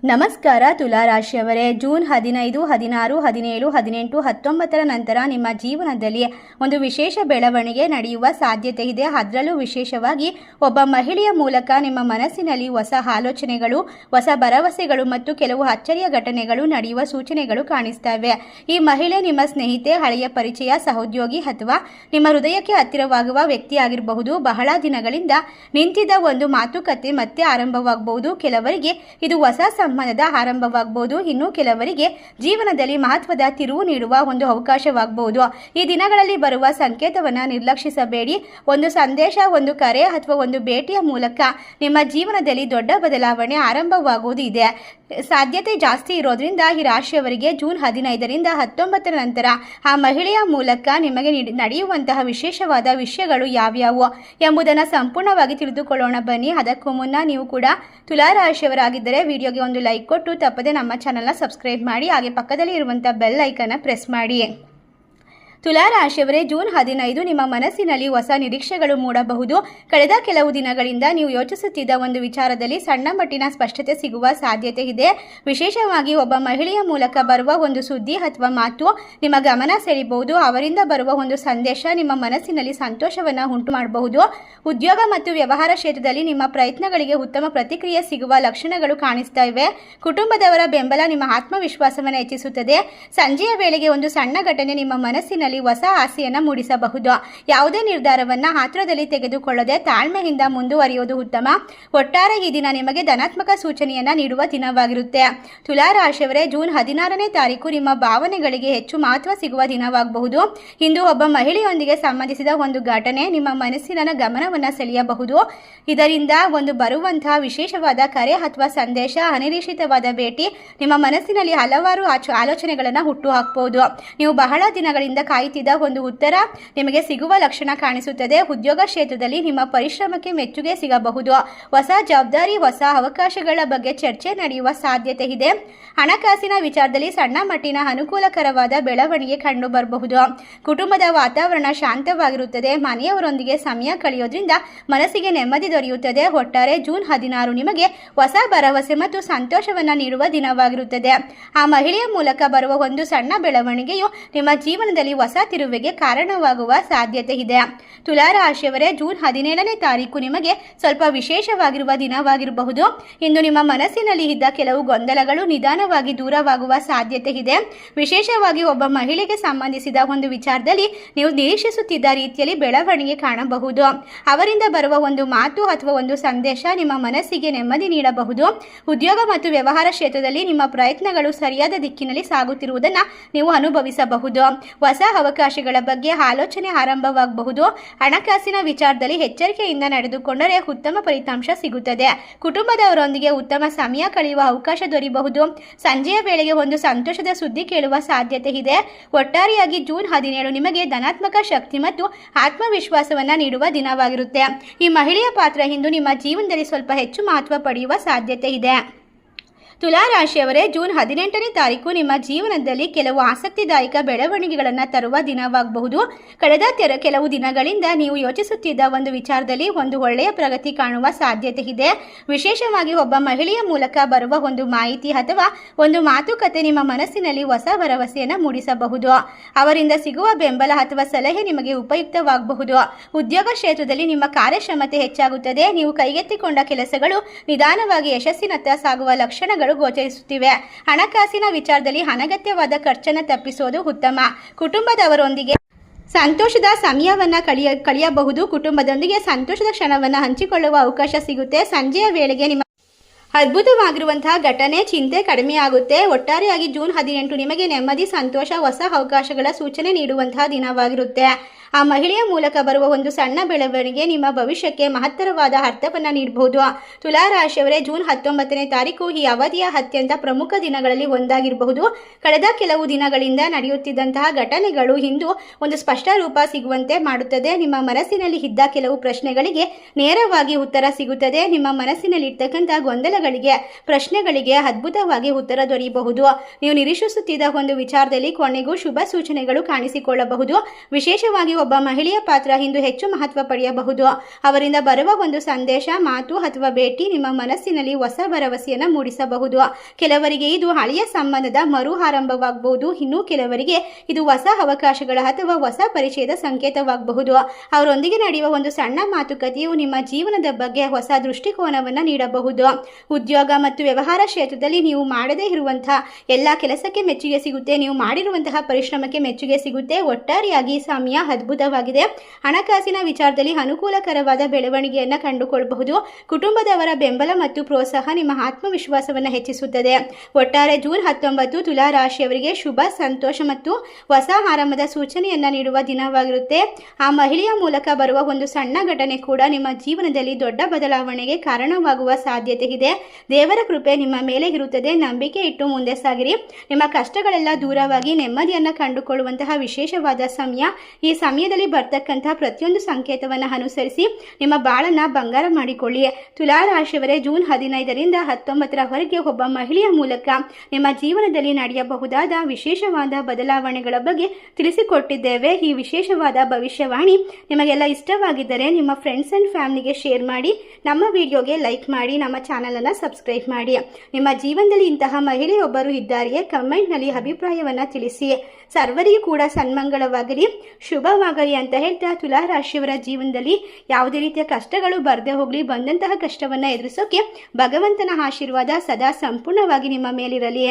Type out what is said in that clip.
ನಮಸ್ಕಾರ ತುಲಾ ರಾಶಿಯವರೇ, ಜೂನ್ 15, 16, 17, 18, 19 ನಂತರ ನಿಮ್ಮ ಜೀವನದಲ್ಲಿ ಒಂದು ವಿಶೇಷ ಬೆಳವಣಿಗೆ ನಡೆಯುವ ಸಾಧ್ಯತೆ ಇದೆ. ಅದರಲ್ಲೂ ವಿಶೇಷವಾಗಿ ಒಬ್ಬ ಮಹಿಳೆಯ ಮೂಲಕ ನಿಮ್ಮ ಮನಸ್ಸಿನಲ್ಲಿ ಹೊಸ ಆಲೋಚನೆಗಳು, ಹೊಸ ಭರವಸೆಗಳು ಮತ್ತು ಕೆಲವು ಅಚ್ಚರಿಯ ಘಟನೆಗಳು ನಡೆಯುವ ಸೂಚನೆಗಳು ಕಾಣಿಸ್ತವೆ. ಈ ಮಹಿಳೆ ನಿಮ್ಮ ಸ್ನೇಹಿತೆ, ಹಳೆಯ ಪರಿಚಯ, ಸಹೋದ್ಯೋಗಿ ಅಥವಾ ನಿಮ್ಮ ಹೃದಯಕ್ಕೆ ಹತ್ತಿರವಾಗುವ ವ್ಯಕ್ತಿಯಾಗಿರಬಹುದು. ಬಹಳ ದಿನಗಳಿಂದ ನಿಂತಿದ್ದ ಒಂದು ಮಾತುಕತೆ ಮತ್ತೆ ಆರಂಭವಾಗಬಹುದು. ಕೆಲವರಿಗೆ ಇದು ಹೊಸ ಸಂಬಂಧದ ಆರಂಭವಾಗಬಹುದು. ಇನ್ನು ಕೆಲವರಿಗೆ ಜೀವನದಲ್ಲಿ ಮಹತ್ವದ ತಿರುವು ನೀಡುವ ಒಂದು ಅವಕಾಶವಾಗಬಹುದು. ಈ ದಿನಗಳಲ್ಲಿ ಬರುವ ಸಂಕೇತವನ್ನು ನಿರ್ಲಕ್ಷಿಸಬೇಡಿ. ಒಂದು ಸಂದೇಶ, ಒಂದು ಕರೆ ಅಥವಾ ಒಂದು ಭೇಟಿಯ ಮೂಲಕ ನಿಮ್ಮ ಜೀವನದಲ್ಲಿ ದೊಡ್ಡ ಬದಲಾವಣೆ ಆರಂಭವಾಗುವುದು ಇದೆ. ಸಾಧ್ಯತೆ ಜಾಸ್ತಿ ಇರೋದ್ರಿಂದ ಈ ರಾಶಿಯವರಿಗೆ ಜೂನ್ 15ರಿಂದ 19 ನಂತರ ಆ ಮಹಿಳೆಯ ಮೂಲಕ ನಿಮಗೆ ನಡೆಯುವಂತಹ ವಿಶೇಷವಾದ ವಿಷಯಗಳು ಯಾವ್ಯಾವು ಎಂಬುದನ್ನು ಸಂಪೂರ್ಣವಾಗಿ ತಿಳಿದುಕೊಳ್ಳೋಣ ಬನ್ನಿ. ಅದಕ್ಕೂ ಮುನ್ನ ನೀವು ಕೂಡ ತುಲಾ ರಾಶಿಯವರಾಗಿದ್ದರೆ ವಿಡಿಯೋಗೆ ಒಂದು ಲೈಕ್ ಕೊಟ್ಟು ತಪ್ಪದೆ ನಮ್ಮ ಚಾನಲ್ನ ಸಬ್ಸ್ಕ್ರೈಬ್ ಮಾಡಿ, ಹಾಗೆ ಪಕ್ಕದಲ್ಲಿ ಇರುವಂಥ ಬೆಲ್ ಐಕನ್ನ ಪ್ರೆಸ್ ಮಾಡಿ. ತುಲಾ ರಾಶಿಯವರೇ, ಜೂನ್ 15 ನಿಮ್ಮ ಮನಸ್ಸಿನಲ್ಲಿ ಹೊಸ ನಿರೀಕ್ಷೆಗಳು ಮೂಡಬಹುದು. ಕಳೆದ ಕೆಲವು ದಿನಗಳಿಂದ ನೀವು ಯೋಚಿಸುತ್ತಿದ್ದ ಒಂದು ವಿಚಾರದಲ್ಲಿ ಸಣ್ಣ ಮಟ್ಟಿನ ಸ್ಪಷ್ಟತೆ ಸಿಗುವ ಸಾಧ್ಯತೆ ಇದೆ. ವಿಶೇಷವಾಗಿ ಒಬ್ಬ ಮಹಿಳೆಯ ಮೂಲಕ ಬರುವ ಒಂದು ಸುದ್ದಿ ಅಥವಾ ಮಾತು ನಿಮ್ಮ ಗಮನ ಸೆಳೆಯಬಹುದು. ಅವರಿಂದ ಬರುವ ಒಂದು ಸಂದೇಶ ನಿಮ್ಮ ಮನಸ್ಸಿನಲ್ಲಿ ಸಂತೋಷವನ್ನು ಉಂಟು ಮಾಡಬಹುದು. ಉದ್ಯೋಗ ಮತ್ತು ವ್ಯವಹಾರ ಕ್ಷೇತ್ರದಲ್ಲಿ ನಿಮ್ಮ ಪ್ರಯತ್ನಗಳಿಗೆ ಉತ್ತಮ ಪ್ರತಿಕ್ರಿಯೆ ಸಿಗುವ ಲಕ್ಷಣಗಳು ಕಾಣಿಸ್ತಾ ಇವೆ. ಕುಟುಂಬದವರ ಬೆಂಬಲ ನಿಮ್ಮ ಆತ್ಮವಿಶ್ವಾಸವನ್ನು ಹೆಚ್ಚಿಸುತ್ತದೆ. ಸಂಜೆಯ ವೇಳೆಗೆ ಒಂದು ಸಣ್ಣ ಘಟನೆ ನಿಮ್ಮ ಮನಸ್ಸಿನಲ್ಲಿ ಹೊಸ ಆಸೆಯನ್ನು ಮೂಡಿಸಬಹುದು. ಯಾವುದೇ ನಿರ್ಧಾರವನ್ನ ಆತುರದಲ್ಲಿ ತೆಗೆದುಕೊಳ್ಳದೆ ತಾಳ್ಮೆಯಿಂದ ಮುಂದುವರಿಯುವುದು ಉತ್ತಮ. ಒಟ್ಟಾರೆ ಈ ದಿನ ನಿಮಗೆ ಧನಾತ್ಮಕ ಸೂಚನೆಯನ್ನ ನೀಡುವ ದಿನವಾಗಿರುತ್ತೆ. ತುಲಾ ರಾಶಿಯವರೇ, ಜೂನ್ 16ನೇ ತಾರೀಕು ನಿಮ್ಮ ಭಾವನೆಗಳಿಗೆ ಹೆಚ್ಚು ಮಹತ್ವ ಸಿಗುವ ದಿನವಾಗಬಹುದು. ಇಂದು ಒಬ್ಬ ಮಹಿಳೆಯೊಂದಿಗೆ ಸಂಬಂಧಿಸಿದ ಒಂದು ಘಟನೆ ನಿಮ್ಮ ಮನಸ್ಸಿನ ಗಮನವನ್ನು ಸೆಳೆಯಬಹುದು. ಇದರಿಂದ ಒಂದು ಬರುವಂತಹ ವಿಶೇಷವಾದ ಕರೆ ಅಥವಾ ಸಂದೇಶ, ಅನಿರೀಕ್ಷಿತವಾದ ಭೇಟಿ ನಿಮ್ಮ ಮನಸ್ಸಿನಲ್ಲಿ ಹಲವಾರು ಆಲೋಚನೆಗಳನ್ನು ಹುಟ್ಟುಹಾಕಬಹುದು. ನೀವು ಬಹಳ ದಿನಗಳಿಂದ ಕಾಯುತ್ತಿದ್ದ ಒಂದು ಉತ್ತರ ನಿಮಗೆ ಸಿಗುವ ಲಕ್ಷಣ ಕಾಣಿಸುತ್ತದೆ. ಉದ್ಯೋಗ ಕ್ಷೇತ್ರದಲ್ಲಿ ನಿಮ್ಮ ಪರಿಶ್ರಮಕ್ಕೆ ಮೆಚ್ಚುಗೆ ಸಿಗಬಹುದು. ಹೊಸ ಜವಾಬ್ದಾರಿ, ಹೊಸ ಅವಕಾಶಗಳ ಬಗ್ಗೆ ಚರ್ಚೆ ನಡೆಯುವ ಸಾಧ್ಯತೆ ಇದೆ. ಹಣಕಾಸಿನ ವಿಚಾರದಲ್ಲಿ ಸಣ್ಣ ಮಟ್ಟಿನ ಅನುಕೂಲಕರವಾದ ಬೆಳವಣಿಗೆ ಕಂಡು ಬರಬಹುದು. ಕುಟುಂಬದ ವಾತಾವರಣ ಶಾಂತವಾಗಿರುತ್ತದೆ. ಮನೆಯವರೊಂದಿಗೆ ಸಮಯ ಕಳೆಯೋದ್ರಿಂದ ಮನಸ್ಸಿಗೆ ನೆಮ್ಮದಿ ದೊರೆಯುತ್ತದೆ. ಒಟ್ಟಾರೆ ಜೂನ್ 16 ನಿಮಗೆ ಹೊಸ ಭರವಸೆ ಮತ್ತು ಸಂತೋಷವನ್ನು ನೀಡುವ ದಿನವಾಗಿರುತ್ತದೆ. ಆ ಮಹಿಳೆಯ ಮೂಲಕ ಬರುವ ಒಂದು ಸಣ್ಣ ಬೆಳವಣಿಗೆಯು ನಿಮ್ಮ ಜೀವನದಲ್ಲಿ ಹೊಸ ತಿರುವಿಗೆ ಕಾರಣವಾಗುವ ಸಾಧ್ಯತೆ ಇದೆ. ತುಲಾ ರಾಶಿಯವರೇ, ಜೂನ್ 17ನೇ ತಾರೀಕು ನಿಮಗೆ ಸ್ವಲ್ಪ ವಿಶೇಷವಾಗಿರುವ ದಿನವಾಗಿರಬಹುದು. ಇಂದು ನಿಮ್ಮ ಮನಸ್ಸಿನಲ್ಲಿ ಇದ್ದ ಕೆಲವು ಗೊಂದಲಗಳು ನಿಧಾನವಾಗಿ ದೂರವಾಗುವ ಸಾಧ್ಯತೆ ಇದೆ. ವಿಶೇಷವಾಗಿ ಒಬ್ಬ ಮಹಿಳೆಗೆ ಸಂಬಂಧಿಸಿದ ಒಂದು ವಿಚಾರದಲ್ಲಿ ನೀವು ನಿರೀಕ್ಷಿಸುತ್ತಿದ್ದ ರೀತಿಯಲ್ಲಿ ಬೆಳವಣಿಗೆ ಕಾಣಬಹುದು. ಅವರಿಂದ ಬರುವ ಒಂದು ಮಾತು ಅಥವಾ ಒಂದು ಸಂದೇಶ ನಿಮ್ಮ ಮನಸ್ಸಿಗೆ ನೆಮ್ಮದಿ ನೀಡಬಹುದು. ಉದ್ಯೋಗ ಮತ್ತು ವ್ಯವಹಾರ ಕ್ಷೇತ್ರದಲ್ಲಿ ನಿಮ್ಮ ಪ್ರಯತ್ನಗಳು ಸರಿಯಾದ ದಿಕ್ಕಿನಲ್ಲಿ ಸಾಗುತ್ತಿರುವುದನ್ನು ನೀವು ಅನುಭವಿಸಬಹುದು. ಹೊಸ ಅವಕಾಶಗಳ ಬಗ್ಗೆ ಆಲೋಚನೆ ಆರಂಭವಾಗಬಹುದು. ಹಣಕಾಸಿನ ವಿಚಾರದಲ್ಲಿ ಎಚ್ಚರಿಕೆಯಿಂದ ನಡೆದುಕೊಂಡರೆ ಉತ್ತಮ ಫಲಿತಾಂಶ ಸಿಗುತ್ತದೆ. ಕುಟುಂಬದವರೊಂದಿಗೆ ಉತ್ತಮ ಸಮಯ ಕಳೆಯುವ ಅವಕಾಶ ದೊರೆಯಬಹುದು. ಸಂಜೆಯ ವೇಳೆಗೆ ಒಂದು ಸಂತೋಷದ ಸುದ್ದಿ ಕೇಳುವ ಸಾಧ್ಯತೆ ಇದೆ. ಒಟ್ಟಾರೆಯಾಗಿ ಜೂನ್ 17 ನಿಮಗೆ ಧನಾತ್ಮಕ ಶಕ್ತಿ ಮತ್ತು ಆತ್ಮವಿಶ್ವಾಸವನ್ನು ನೀಡುವ ದಿನವಾಗಿರುತ್ತೆ. ಈ ಮಹಿಳೆಯ ಪಾತ್ರ ಇಂದು ನಿಮ್ಮ ಜೀವನದಲ್ಲಿ ಸ್ವಲ್ಪ ಹೆಚ್ಚು ಮಹತ್ವ ಪಡೆಯುವ ಸಾಧ್ಯತೆ ಇದೆ. ತುಲಾ ರಾಶಿಯವರೇ, ಜೂನ್ 18ನೇ ತಾರೀಕು ನಿಮ್ಮ ಜೀವನದಲ್ಲಿ ಕೆಲವು ಆಸಕ್ತಿದಾಯಕ ಬೆಳವಣಿಗೆಗಳನ್ನು ತರುವ ದಿನವಾಗಬಹುದು. ಕಳೆದ ಕೆಲವು ದಿನಗಳಿಂದ ನೀವು ಯೋಚಿಸುತ್ತಿದ್ದ ಒಂದು ವಿಚಾರದಲ್ಲಿ ಒಂದು ಒಳ್ಳೆಯ ಪ್ರಗತಿ ಕಾಣುವ ಸಾಧ್ಯತೆ ಇದೆ. ವಿಶೇಷವಾಗಿ ಒಬ್ಬ ಮಹಿಳೆಯ ಮೂಲಕ ಬರುವ ಒಂದು ಮಾಹಿತಿ ಅಥವಾ ಒಂದು ಮಾತುಕತೆ ನಿಮ್ಮ ಮನಸ್ಸಿನಲ್ಲಿ ಹೊಸ ಭರವಸೆಯನ್ನು ಮೂಡಿಸಬಹುದು. ಅವರಿಂದ ಸಿಗುವ ಬೆಂಬಲ ಅಥವಾ ಸಲಹೆ ನಿಮಗೆ ಉಪಯುಕ್ತವಾಗಬಹುದು. ಉದ್ಯೋಗ ಕ್ಷೇತ್ರದಲ್ಲಿ ನಿಮ್ಮ ಕಾರ್ಯಕ್ಷಮತೆ ಹೆಚ್ಚಾಗುತ್ತದೆ. ನೀವು ಕೈಗೆತ್ತಿಕೊಂಡ ಕೆಲಸಗಳು ನಿಧಾನವಾಗಿ ಯಶಸ್ಸಿನತ್ತ ಸಾಗುವ ಲಕ್ಷಣಗಳು ಗೋಚರಿಸುತ್ತಿವೆ. ಹಣಕಾಸಿನ ವಿಚಾರದಲ್ಲಿ ಅನಗತ್ಯವಾದ ಖರ್ಚನ್ನು ತಪ್ಪಿಸುವುದು ಉತ್ತಮ. ಕುಟುಂಬದವರೊಂದಿಗೆ ಸಂತೋಷದ ಸಮಯವನ್ನು ಕಳೆಯಬಹುದು. ಕುಟುಂಬದೊಂದಿಗೆ ಸಂತೋಷದ ಕ್ಷಣವನ್ನು ಹಂಚಿಕೊಳ್ಳುವ ಅವಕಾಶ ಸಿಗುತ್ತೆ. ಸಂಜೆಯ ವೇಳೆಗೆ ನಿಮ್ಮ ಅದ್ಭುತವಾಗಿರುವಂತಹ ಘಟನೆ, ಚಿಂತೆ ಕಡಿಮೆಯಾಗುತ್ತೆ. ಒಟ್ಟಾರೆಯಾಗಿ ಜೂನ್ 18 ನಿಮಗೆ ನೆಮ್ಮದಿ, ಸಂತೋಷ, ಹೊಸ ಅವಕಾಶಗಳ ಸೂಚನೆ ನೀಡುವಂತಹ ದಿನವಾಗಿರುತ್ತೆ. ಆ ಮಹಿಳೆಯ ಮೂಲಕ ಬರುವ ಒಂದು ಸಣ್ಣ ಬೆಳವಣಿಗೆ ನಿಮ್ಮ ಭವಿಷ್ಯಕ್ಕೆ ಮಹತ್ತರವಾದ ಅರ್ಥವನ್ನು ನೀಡಬಹುದು. ತುಲಾ ರಾಶಿಯವರೇ, ಜೂನ್ 19ನೇ ತಾರೀಕು ಈ ಅವಧಿಯ ಅತ್ಯಂತ ಪ್ರಮುಖ ದಿನಗಳಲ್ಲಿ ಒಂದಾಗಿರಬಹುದು. ಕಳೆದ ಕೆಲವು ದಿನಗಳಿಂದ ನಡೆಯುತ್ತಿದ್ದಂತಹ ಘಟನೆಗಳು ಇಂದು ಒಂದು ಸ್ಪಷ್ಟ ರೂಪ ಸಿಗುವಂತೆ ಮಾಡುತ್ತದೆ. ನಿಮ್ಮ ಮನಸ್ಸಿನಲ್ಲಿ ಇದ್ದ ಕೆಲವು ಪ್ರಶ್ನೆಗಳಿಗೆ ನೇರವಾಗಿ ಉತ್ತರ ಸಿಗುತ್ತದೆ. ನಿಮ್ಮ ಮನಸ್ಸಿನಲ್ಲಿ ಇರ್ತಕ್ಕಂಥ ಗೊಂದಲಗಳಿಗೆ, ಪ್ರಶ್ನೆಗಳಿಗೆ ಅದ್ಭುತವಾಗಿ ಉತ್ತರ ದೊರೆಯಬಹುದು. ನೀವು ನಿರೀಕ್ಷಿಸುತ್ತಿದ್ದ ಒಂದು ವಿಚಾರದಲ್ಲಿ ಕೊನೆಗೂ ಶುಭ ಸೂಚನೆಗಳು ಕಾಣಿಸಿಕೊಳ್ಳಬಹುದು. ವಿಶೇಷವಾಗಿ ಒಬ್ಬ ಮಹಿಳೆಯ ಪಾತ್ರ ಇಂದು ಹೆಚ್ಚು ಮಹತ್ವ ಪಡೆಯಬಹುದು. ಅವರಿಂದ ಬರುವ ಒಂದು ಸಂದೇಶ, ಮಾತು ಅಥವಾ ಭೇಟಿ ನಿಮ್ಮ ಮನಸ್ಸಿನಲ್ಲಿ ಹೊಸ ಭರವಸೆಯನ್ನು ಮೂಡಿಸಬಹುದು. ಕೆಲವರಿಗೆ ಇದು ಹಳೆಯ ಸಂಬಂಧದ ಮರು ಆರಂಭವಾಗಬಹುದು. ಇನ್ನು ಕೆಲವರಿಗೆ ಇದು ಹೊಸ ಅವಕಾಶಗಳ ಅಥವಾ ಹೊಸ ಪರಿಚಯದ ಸಂಕೇತವಾಗಬಹುದು. ಅವರೊಂದಿಗೆ ನಡೆಯುವ ಒಂದು ಸಣ್ಣ ಮಾತುಕತೆಯು ನಿಮ್ಮ ಜೀವನದ ಬಗ್ಗೆ ಹೊಸ ದೃಷ್ಟಿಕೋನವನ್ನು ನೀಡಬಹುದು. ಉದ್ಯೋಗ ಮತ್ತು ವ್ಯವಹಾರ ಕ್ಷೇತ್ರದಲ್ಲಿ ನೀವು ಮಾಡದೇ ಇರುವಂತಹ ಎಲ್ಲ ಕೆಲಸಕ್ಕೆ ಮೆಚ್ಚುಗೆ ಸಿಗುತ್ತೆ. ನೀವು ಮಾಡಿರುವಂತಹ ಪರಿಶ್ರಮಕ್ಕೆ ಮೆಚ್ಚುಗೆ ಸಿಗುತ್ತೆ. ಒಟ್ಟಾರೆಯಾಗಿ ಸಮಯ ಅದ್ಭುತವಾಗಿದೆ. ಹಣಕಾಸಿನ ವಿಚಾರದಲ್ಲಿ ಅನುಕೂಲಕರವಾದ ಬೆಳವಣಿಗೆಯನ್ನು ಕಂಡುಕೊಳ್ಳಬಹುದು. ಕುಟುಂಬದವರ ಬೆಂಬಲ ಮತ್ತು ಪ್ರೋತ್ಸಾಹ ನಿಮ್ಮ ಆತ್ಮವಿಶ್ವಾಸವನ್ನು ಹೆಚ್ಚಿಸುತ್ತದೆ. ಒಟ್ಟಾರೆ ಜೂನ್ 19 ತುಲಾ ರಾಶಿಯವರಿಗೆ ಶುಭ, ಸಂತೋಷ ಮತ್ತು ಹೊಸ ಆರಂಭದ ಸೂಚನೆಯನ್ನು ನೀಡುವ ದಿನವಾಗಿರುತ್ತೆ. ಆ ಮಹಿಳೆಯ ಮೂಲಕ ಬರುವ ಒಂದು ಸಣ್ಣ ಘಟನೆ ಕೂಡ ನಿಮ್ಮ ಜೀವನದಲ್ಲಿ ದೊಡ್ಡ ಬದಲಾವಣೆಗೆ ಕಾರಣವಾಗುವ ಸಾಧ್ಯತೆ ಇದೆ. ದೇವರ ಕೃಪೆ ನಿಮ್ಮ ಮೇಲೆ ಇರುತ್ತದೆ. ನಂಬಿಕೆ ಇಟ್ಟು ಮುಂದೆ ಸಾಗಿರಿ. ನಿಮ್ಮ ಕಷ್ಟಗಳೆಲ್ಲ ದೂರವಾಗಿ ನೆಮ್ಮದಿಯನ್ನು ಕಂಡುಕೊಳ್ಳುವಂತಹ ವಿಶೇಷವಾದ ಸಮಯ. ಈ ಸಮಯದಲ್ಲಿ ಬರ್ತಕ್ಕಂತಹ ಪ್ರತಿಯೊಂದು ಸಂಕೇತವನ್ನು ಅನುಸರಿಸಿ ನಿಮ್ಮ ಬಾಳನ್ನ ಬಂಗಾರ ಮಾಡಿಕೊಳ್ಳಿ. ತುಲಾ ರಾಶಿಯವರೇ, ಜೂನ್ 15ರಿಂದ 19ರವರೆಗೆ ಒಬ್ಬ ಮಹಿಳೆಯ ಮೂಲಕ ನಿಮ್ಮ ಜೀವನದಲ್ಲಿ ನಡೆಯಬಹುದಾದ ವಿಶೇಷವಾದ ಬದಲಾವಣೆಗಳ ಬಗ್ಗೆ ತಿಳಿಸಿಕೊಟ್ಟಿದ್ದೇವೆ. ಈ ವಿಶೇಷವಾದ ಭವಿಷ್ಯವಾಣಿ ನಿಮಗೆಲ್ಲ ಇಷ್ಟವಾಗಿದ್ದರೆ ನಿಮ್ಮ ಫ್ರೆಂಡ್ಸ್ ಆ್ಯಂಡ್ ಫ್ಯಾಮಿಲಿಗೆ ಶೇರ್ ಮಾಡಿ, ನಮ್ಮ ವಿಡಿಯೋಗೆ ಲೈಕ್ ಮಾಡಿ, ನಮ್ಮ ಚಾನಲನ್ನು ಸಬ್ಸ್ಕ್ರೈಬ್ ಮಾಡಿ. ನಿಮ್ಮ ಜೀವನದಲ್ಲಿ ಇಂತಹ ಮಹಿಳೆಯೊಬ್ಬರು ಇದ್ದಾರೆಯೇ? ಕಮೆಂಟ್ನಲ್ಲಿ ಅಭಿಪ್ರಾಯವನ್ನು ತಿಳಿಸಿ. ಸರ್ವರಿಗೂ ಕೂಡ ಸನ್ಮಂಗಳವಾಗಲಿ, ಶುಭವಾಗಲಿ ಅಂತ ಹೇಳ್ತಾ, ತುಲಾ ರಾಶಿಯವರ ಜೀವನದಲ್ಲಿ ಯಾವುದೇ ರೀತಿಯ ಕಷ್ಟಗಳು ಬರದೇ ಹೋಗಲಿ. ಬಂದಂತಹ ಕಷ್ಟವನ್ನು ಎದುರಿಸೋಕೆ ಭಗವಂತನ ಆಶೀರ್ವಾದ ಸದಾ ಸಂಪೂರ್ಣವಾಗಿ ನಿಮ್ಮ ಮೇಲಿರಲಿ.